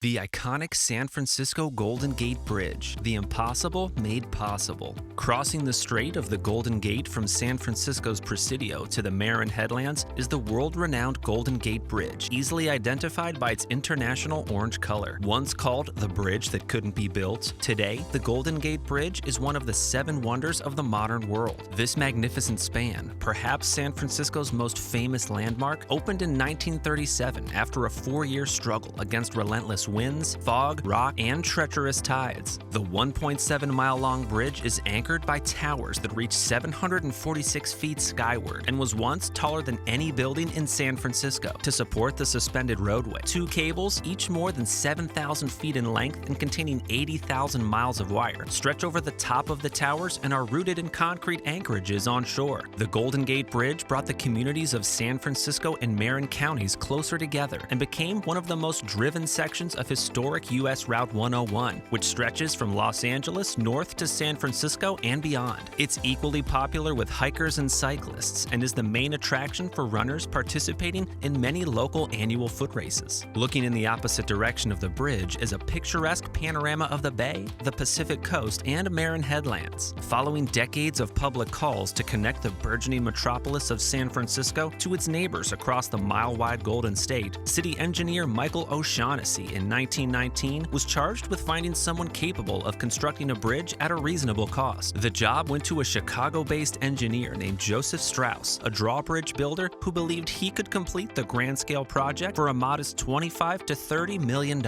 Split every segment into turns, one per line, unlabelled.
The iconic San Francisco Golden Gate Bridge, the impossible made possible. Crossing the strait of the Golden Gate from San Francisco's Presidio to the Marin headlands is the world-renowned Golden Gate Bridge, easily identified by its international orange color. Once called the bridge that couldn't be built, today the Golden Gate Bridge is one of the 7 wonders of the modern world. This magnificent span, perhaps San Francisco's most famous landmark, opened in 1937 after a 4-year struggle against relentless winds, fog, rock, and treacherous tides. The 1.7-mile-long bridge is anchored by towers that reach 746 feet skyward and was once taller than any building in San Francisco. To support the suspended roadway, 2 cables, each more than 7,000 feet in length and containing 80,000 miles of wire, stretch over the top of the towers and are rooted in concrete anchorages on shore. The Golden Gate Bridge brought the communities of San Francisco and Marin counties closer together and became one of the most driven sections of historic U.S. Route 101, which stretches from Los Angeles north to San Francisco and beyond. It's equally popular with hikers and cyclists and is the main attraction for runners participating in many local annual foot races. Looking in the opposite direction of the bridge is a picturesque panorama of the bay, the Pacific coast, and Marin headlands. Following decades of public calls to connect the burgeoning metropolis of San Francisco to its neighbors across the mile-wide Golden State, city engineer Michael O'Shaughnessy in 1919 was charged with finding someone capable of constructing a bridge at a reasonable cost. The job went to a Chicago-based engineer named Joseph Strauss, a drawbridge builder who believed he could complete the grand-scale project for a modest $25 to $30 million.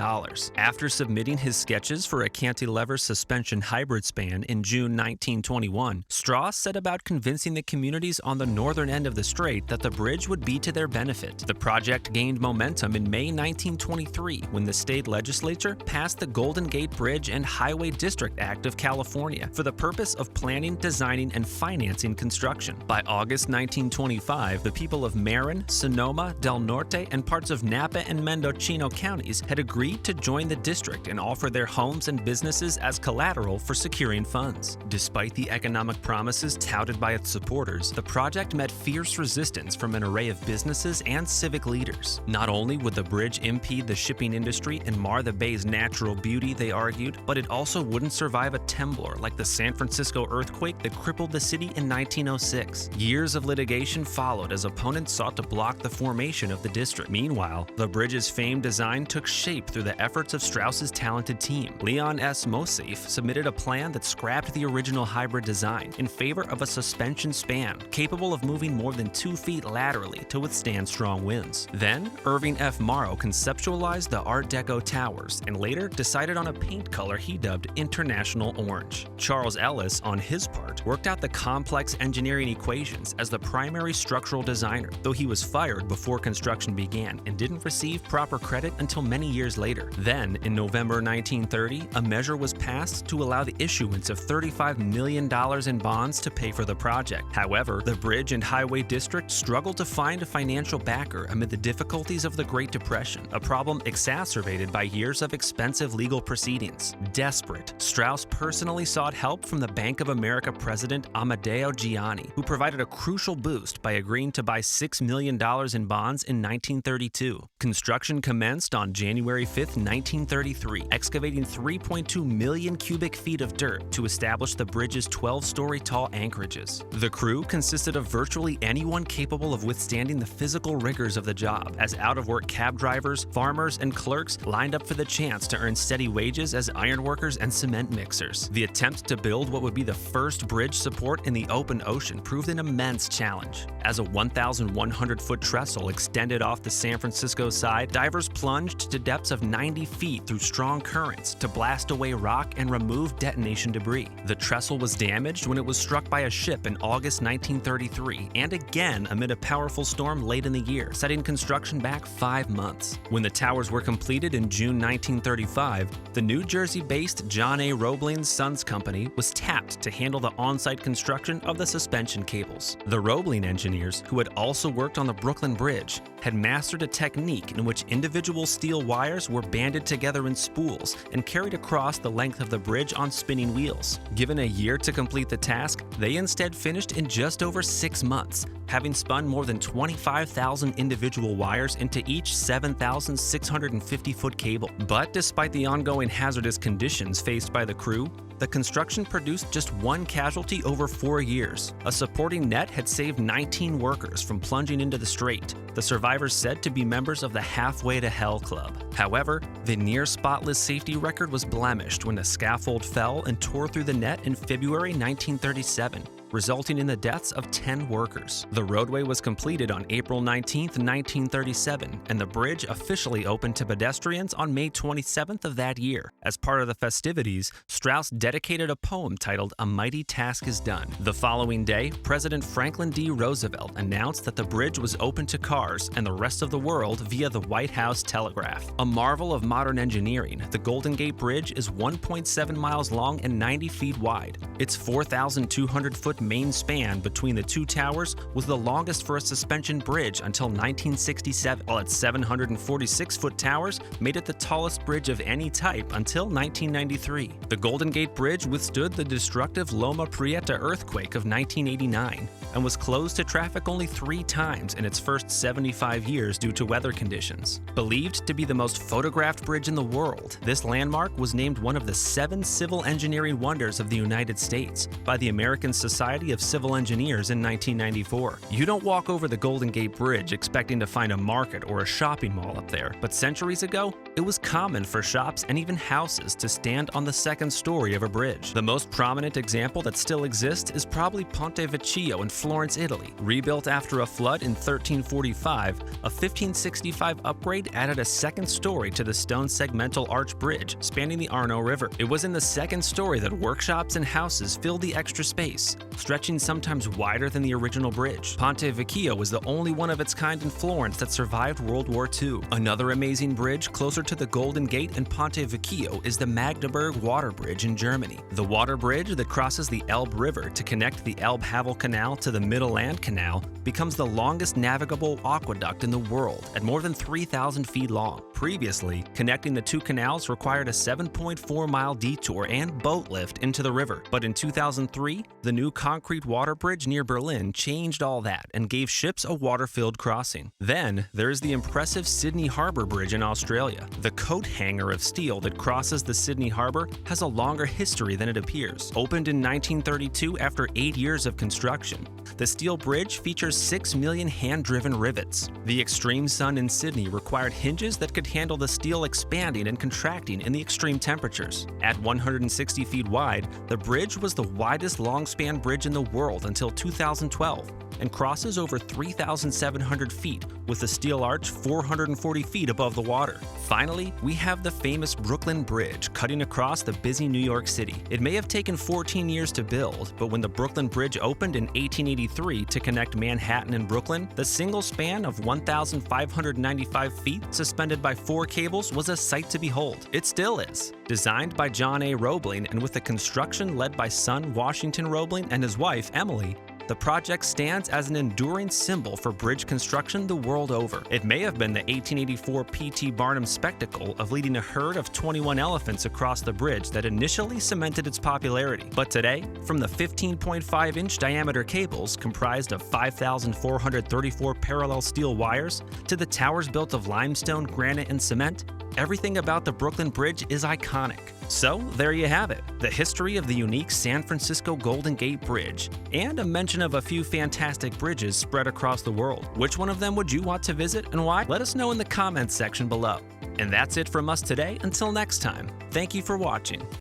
After submitting his sketches for a cantilever suspension hybrid span in June 1921, Strauss set about convincing the communities on the northern end of the strait that the bridge would be to their benefit. The project gained momentum in May 1923 when the state legislature passed the Golden Gate Bridge and Highway District Act of California for the purpose of planning, designing, and financing construction. By August 1925, the people of Marin, Sonoma, Del Norte, and parts of Napa and Mendocino counties had agreed to join the district and offer their homes and businesses as collateral for securing funds. Despite the economic promises touted by its supporters, the project met fierce resistance from an array of businesses and civic leaders. Not only would the bridge impede the shipping industry and mar the bay's natural beauty, they argued, but it also wouldn't survive a temblor like the San Francisco earthquake that crippled the city in 1906. Years of litigation followed as opponents sought to block the formation of the district. Meanwhile, the bridge's famed design took shape through the efforts of Strauss's talented team. Leon S. Mosif submitted a plan that scrapped the original hybrid design in favor of a suspension span capable of moving more than 2 feet laterally to withstand strong winds. Then, Irving F. Morrow conceptualized the Art Deco towers and later decided on a paint color he dubbed International Orange. Charles Ellis, on his part, worked out the complex engineering equations as the primary structural designer, though he was fired before construction began and didn't receive proper credit until many years later. Then, in November 1930, a measure was passed to allow the issuance of $35 million in bonds to pay for the project. However, the Bridge and Highway District struggled to find a financial backer amid the difficulties of the Great Depression, a problem exacerbated by years of expensive legal proceedings. Desperate, Strauss personally sought help from the Bank of America president Amadeo Gianni, who provided a crucial boost by agreeing to buy $6 million in bonds in 1932. Construction commenced on January 5, 1933, excavating 3.2 million cubic feet of dirt to establish the bridge's 12-story tall anchorages. The crew consisted of virtually anyone capable of withstanding the physical rigors of the job, as out-of-work cab drivers, farmers, and clerks lined up for the chance to earn steady wages as ironworkers and cement mixers. The attempt to build what would be the first bridge support in the open ocean proved an immense challenge. As a 1,100-foot trestle extended off the San Francisco side, divers plunged to depths of 90 feet through strong currents to blast away rock and remove detonation debris. The trestle was damaged when it was struck by a ship in August 1933, and again amid a powerful storm late in the year, setting construction back 5 months. When the towers were completed in June 1935, the New Jersey-based John A. Roebling Sons Company was tapped to handle the on-site construction of the suspension cables. The Roebling engineers, who had also worked on the Brooklyn Bridge, had mastered a technique in which individual steel wires were banded together in spools and carried across the length of the bridge on spinning wheels. Given a year to complete the task, they instead finished in just over 6 months, having spun more than 25,000 individual wires into each 7,650-foot 20-foot cable. But despite the ongoing hazardous conditions faced by the crew, the construction produced just one casualty over 4 years. A supporting net had saved 19 workers from plunging into the strait, the survivors said to be members of the Halfway to Hell Club. However, the near-spotless safety record was blemished when a scaffold fell and tore through the net in February 1937, resulting in the deaths of 10 workers. The roadway was completed on April 19, 1937, and the bridge officially opened to pedestrians on May 27th of that year. As part of the festivities, Strauss dedicated a poem titled "A Mighty Task is Done." The following day, President Franklin D. Roosevelt announced that the bridge was open to cars and the rest of the world via the White House telegraph. A marvel of modern engineering, the Golden Gate Bridge is 1.7 miles long and 90 feet wide. Its 4,200-foot main span between the two towers was the longest for a suspension bridge until 1967, while its 746-foot towers made it the tallest bridge of any type until 1993. The Golden Gate Bridge withstood the destructive Loma Prieta earthquake of 1989 and was closed to traffic only 3 times in its first 75 years due to weather conditions. Believed to be the most photographed bridge in the world, this landmark was named one of the 7 civil engineering wonders of the United States by the American Society of Civil Engineers in 1994. You don't walk over the Golden Gate Bridge expecting to find a market or a shopping mall up there, but centuries ago, it was common for shops and even houses to stand on the second story of a bridge. The most prominent example that still exists is probably Ponte Vecchio in Florence, Italy. Rebuilt after a flood in 1345, a 1565 upgrade added a second story to the stone segmental arch bridge spanning the Arno River. It was in the second story that workshops and houses filled the extra space, stretching sometimes wider than the original bridge. Ponte Vecchio was the only one of its kind in Florence that survived World War II. Another amazing bridge closer to the Golden Gate and Ponte Vecchio is the Magdeburg Water Bridge in Germany. The water bridge that crosses the Elbe River to connect the Elbe-Havel Canal to the Mittelland Canal becomes the longest navigable aqueduct in the world at more than 3,000 feet long. Previously, connecting the two canals required a 7.4-mile detour and boat lift into the river. But in 2003, the new concrete water bridge near Berlin changed all that and gave ships a water-filled crossing. Then, there is the impressive Sydney Harbour Bridge in Australia. The coat hanger of steel that crosses the Sydney Harbour has a longer history than it appears. Opened in 1932 after 8 years of construction, the steel bridge features 6 million hand-driven rivets. The extreme sun in Sydney required hinges that could handle the steel expanding and contracting in the extreme temperatures. At 160 feet wide, the bridge was the widest long-span bridge in the world until 2012 and crosses over 3,700 feet with a steel arch 440 feet above the water. Finally, we have the famous Brooklyn Bridge cutting across the busy New York City. It may have taken 14 years to build, but when the Brooklyn Bridge opened in 1883 to connect Manhattan and Brooklyn, the single span of 1,595 feet suspended by 4 cables was a sight to behold. It still is. Designed by John A. Roebling and with the construction led by son Washington Roebling and his wife Emily, the project stands as an enduring symbol for bridge construction the world over. It may have been the 1884 P.T. Barnum spectacle of leading a herd of 21 elephants across the bridge that initially cemented its popularity. But today, from the 15.5-inch diameter cables comprised of 5,434 parallel steel wires to the towers built of limestone, granite, and cement, everything about the Brooklyn Bridge is iconic. So there you have it, the history of the unique San Francisco Golden Gate Bridge, and a mention of a few fantastic bridges spread across the world. Which one of them would you want to visit and why? Let us know in the comments section below. And that's it from us today. Until next time, thank you for watching.